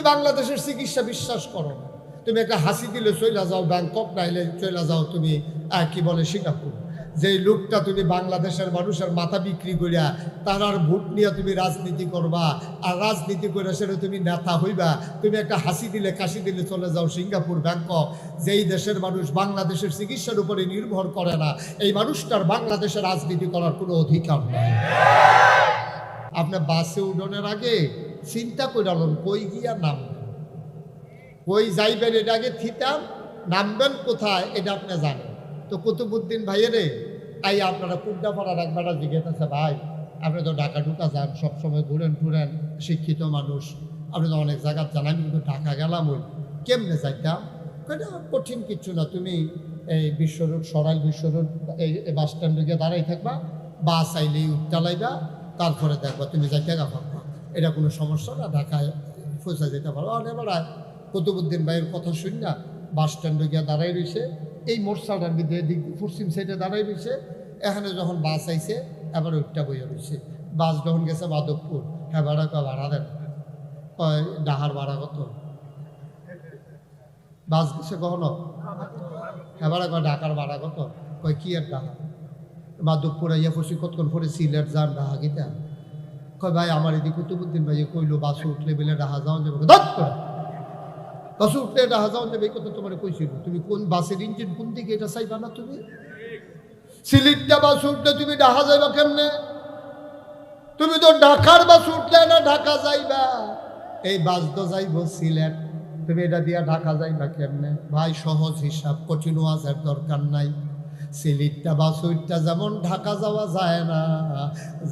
বাংলাদেশের চিকিৎসা বিশ্বাস করো না। তুমি একটা হাসি দিলে চলে যাও ব্যাংকক, নাইলে চলে যাও তুমি কি বলে সিঙ্গাপুর। যেই লোকটা তুমি বাংলাদেশের মানুষের মাথা বিক্রি করিয়া তার ভোট নিয়ে তুমি রাজনীতি করবা, আর রাজনীতি করে সেটা তুমি নেতা হইবা, তুমি একটা হাসি দিলে কাশি দিলে চলে যাও সিঙ্গাপুর, ব্যাংকক। যেই দেশের মানুষ বাংলাদেশের চিকিৎসার উপরে নির্ভর করে না, এই মানুষটার বাংলাদেশে রাজনীতি করার কোনো অধিকার নেই। আপনি বাসে উঠোনের আগে চিন্তা করালেন কই গিয়া নামবেন, কই যাইবেন, এটা আগে থিতাম, নামবেন কোথায় এটা আপনি জানেন। তো কুতুবুদ্দিন ভাইয়েরে তাই আপনারা কুড্ডাপাড়ার একবার জিজ্ঞেস ভাই, আপনি তো ঢাকা ঢুকা যান, সবসময় ঘুরেন টুরেন, শিক্ষিত মানুষ, আপনি তো অনেক জায়গা জান, আমি কিন্তু ঢাকা গেলাম, ওই কেমনে যাইতাম? এটা কঠিন কিচ্ছু না, তুমি এই বিশ্ব রোড, সরাইল বিশ্ব রোড, এই বাস স্ট্যান্ডে গিয়ে দাঁড়াই থাকবা, বাস আইলেই চালাইবা, তারপরে দেখবা তুমি যাইতে পারবা, এটা কোনো সমস্যা না, ঢাকায় পৌঁছা যেতে পারো। অনেক বেড়ায় কুতুবুদ্দিন ভাইয়ের কথা শুন না, বাস স্ট্যান্ডে গিয়ে দাঁড়াই রয়েছে, এই মোটরসাইকেলের মধ্যে দিক পশ্চিম সাইডে দাঁড়াই রয়েছে। এখানে যখন বাস আইছে এবার ওইটা বইয়া রয়েছে। বাস যখন গেছে মাধবপুর, হ্যাঁ ভাড়া কয় ভাড়া দেন, কয় ডাহার ভাড়া কত? বাস গেছে কখনো? হ্যাঁ ভাড়া কয় ঢাকার ভাড়া কত? কয় কি আর ডাহা? মাধবপুর আইয়া পড়ছি, কতক্ষণ পরে সিলেট যান, ডাহা গীতা। কয় ভাই আমার এদিকে কুতুবুদ্দিন ভাই কইলো বাস উঠলে বেলে ডাহা যাওয়া যাবে, বাস উঠলে ডাহা যাওয়া যাবে, এই কথা তোমার কইছিল। তুমি কোন বাসের ইঞ্জিন কোন দিকে এটা চাইবা না? তুমি সিলেটটা বাস উঠলে তুমি ডাহা যাইবা কেমনে? তুমি তো ঢাকার বাস উঠলে না ঢাকা যাইবা, এই বাস তো যাইব সিলেট, তুমি এটা দিয়া ঢাকা যাইবা কেমনে? ভাই সহজ হিসাব, কঠিন ওয়াজের দরকার নাই। সিলেটটা বাস উঠটা যেমন ঢাকা যাওয়া যায় না,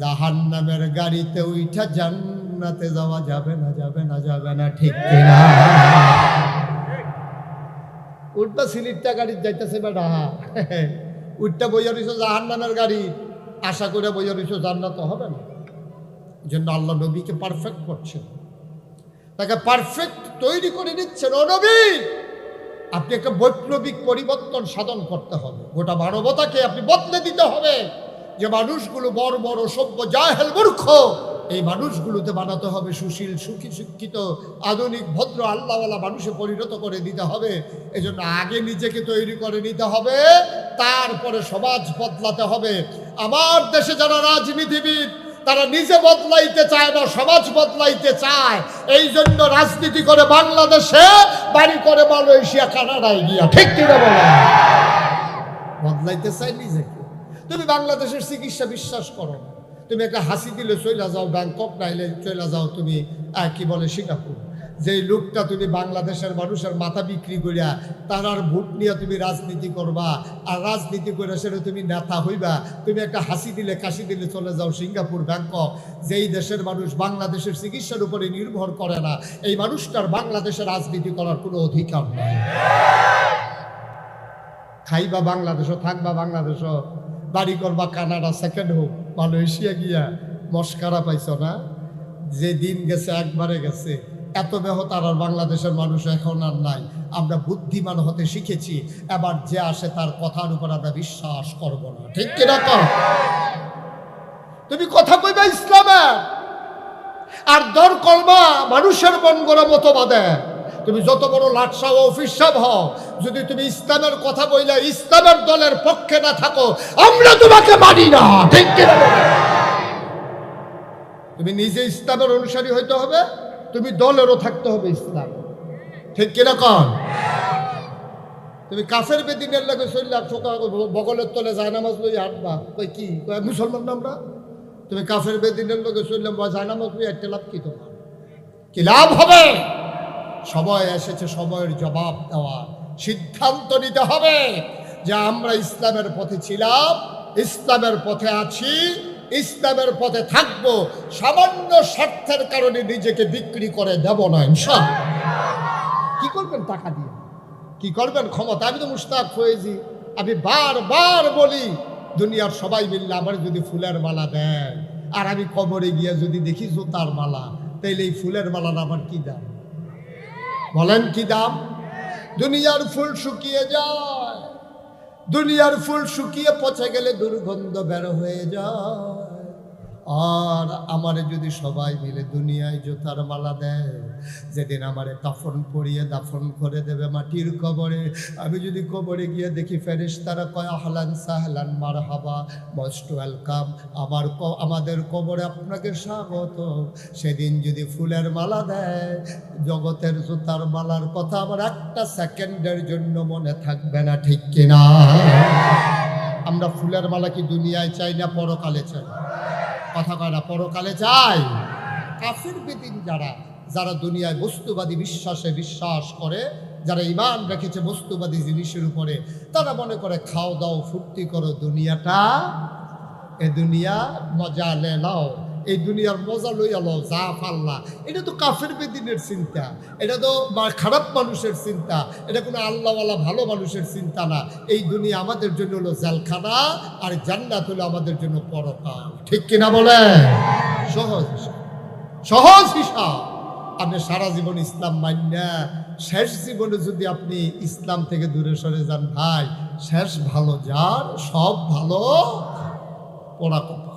জাহান্নামের গাড়িতে উঠা জান্নাতে যাওয়া যাবে না, যাবে না, যাবে না, ঠিক কিনা? উঠবা সিলেটটা গাড়ি যাইতেছে বা ঢাহা, উঠটা বইয়া রইছো জাহান্নামের গাড়ি, আশা করে বইয়া রইছো জান্নাত হবে না। জন্য আল্লাহ নবীকে পারফেক্ট করছেন, তাকে পারফেক্ট তৈরি করে নিচ্ছেন। ও নবী, আপনি একটা বৈপ্লবিক পরিবর্তন সাধন করতে হবে, গোটা মানবতাকে আপনি বদলে দিতে হবে। যে মানুষগুলো বড় বড় সভ্য জাহেল মূর্খ, এই মানুষগুলোতে বানাতে হবে সুশীল, সুখী, শিক্ষিত, আধুনিক, ভদ্র, আল্লাহওয়ালা মানুষে পরিণত করে দিতে হবে। এজন্য আগে নিজেকে তৈরি করে নিতে হবে, তারপরে সমাজ বদলাতে হবে। আমার দেশে যারা রাজনীতিবিদ, তারা নিজে বদলাইতে চায় না, সমাজ বদলাইতে চায়। এই জন্য রাজনীতি করে বাংলাদেশে, বাড়ি করে মালয়েশিয়া, কানাডায় গিয়া, ঠিক কিনা বলো? বদলাইতে চাই নিজেকে। তুমি বাংলাদেশের চিকিৎসা বিশ্বাস করো না। তুমি একটা হাসি দিলে চলে যাও ব্যাংকক, নাইলে চলে যাও তুমি কি বলে সিঙ্গাপুর। যেই লোকটা তুমি বাংলাদেশের মানুষের মাথা বিক্রি করিয়া তার ভোট নিয়ে তুমি রাজনীতি করবা, আর রাজনীতি করে সেটা তুমি নেতা হইবা, তুমি একটা হাসি দিলে কাশি দিলে চলে যাও সিঙ্গাপুর, ব্যাংকক। যেই দেশের মানুষ বাংলাদেশের চিকিৎসার উপরে নির্ভর করে না, এই মানুষটার বাংলাদেশে রাজনীতি করার কোনো অধিকার নেই। খাইবা বাংলাদেশও, থাকবা বাংলাদেশও, বাড়ি করবা কানাডা, সেকেন্ড হোক, মালয়েশিয়া গিয়া মস্কারা পাইছ না? যে দিন গেছে একবারে গেছে। এত বেহতার আর বাংলাদেশের মানুষ এখন আর নাই। আমরা বুদ্ধিমান হতে শিখেছি, এবার যে আসে তার কথার উপর আমরা বিশ্বাস করব না, ঠিক কিনা? তুমি কথা কইবা ইসলামের, আর দর করবা মানুষের মন গড়া মতবাদে। তুমি যত বড় লাটসা ও অফিস সাহেব হও, যদি তুমি ইসলামের কথা বইলে ইসলামের দলের পক্ষে না থাকো, আমরা তোমাকে মানি না, ঠিক কিনা? তুমি নিজে ইসলামের অনুসারী হইতে হবে, তুমি দলেরও থাকতে হবে ইসলাম, ঠিক কিনা? তুমি কাফের বেদিনের লাগে চললে বগলের তলে জায়নামাজ লই হাঁটবা, কই কি মুসলমান আমরা? তুমি কাফের বেদিনের লগে চললে জায়নামাজ লই একটা লাভ কি? তোমার কি লাভ হবে? সময় এসেছে সময়ের জবাব দেওয়া, সিদ্ধান্ত নিতে হবে যে আমরা ইসলামের পথে ছিলাম, ইসলামের পথে আছি, ইসলামের পথে থাকবো। সামান্য স্বার্থের কারণে নিজেকে বিক্রি করে দেব না ইনশাআল্লাহ। কি করবেন টাকা দিয়ে? কি করবেন ক্ষমতা? আমি তো মুশতাক ফয়েজি, আমি বারবার বলি, দুনিয়ার সবাই মিললে আমার যদি ফুলের মালা দেয়, আর আমি কবরে গিয়ে যদি দেখি জুতার মালা, তাইলে এই ফুলের মালার আমার কি দাম? বলেন কি দাম? দুনিয়ার ফুল শুকিয়ে যায়, দুনিয়ার ফুল শুকিয়ে পচে গেলে দুর্গন্ধ বের হয়ে যায়, আর আমারে যদি সবাই মিলে দুনিয়ায় জুতার মালা দেয়, যেদিন আমারে কাফন পরিয়ে দাফন করে দেবে মাটির কবরে, আমি যদি কবরে গিয়ে দেখি ফেরেশতারা কয় আহলান সাহলান মারহাবা, মোস্ট ওয়েলকাম, আমাদের কবরে আপনাকে স্বাগত, সেদিন যদি ফুলের মালা দেয়, জগতের জুতার মালার কথা আমার একটা সেকেন্ডের জন্য মনে থাকবে না, ঠিক কিনা? আমরা ফুলের মালা কি দুনিয়ায় চাই না পরকালে চাই? কথা কয় না, পরকালে চাই। কাফির বেদিন যারা দুনিয়ায় বস্তুবাদী বিশ্বাস করে, যারা ঈমান রেখেছে বস্তুবাদী জিনিসের উপরে, তারা মনে করে খাও দাও ফুর্তি করো, দুনিয়াটা এ দুনিয়া মজা লে নাও, এই দুনিয়ার মজা লইয়া লও, যা পাল্লা। এটা তো কাফের বেদিনের চিন্তা, এটা তো খারাপ মানুষের চিন্তা, এটা কোনো আল্লাহওয়ালা ভালো মানুষের চিন্তা না। এই দুনিয়া আমাদের জন্য হলো জেলখানা, আর জান্নাত হলো আমাদের জন্য পরকাল, ঠিক কিনা বলে? সহজ হিসাব। আপনি সারা জীবন ইসলাম মান্যা শেষ জীবনে যদি আপনি ইসলাম থেকে দূরে সরে যান, ভাই শেষ ভালো যার, সব ভালো পড়া কথা।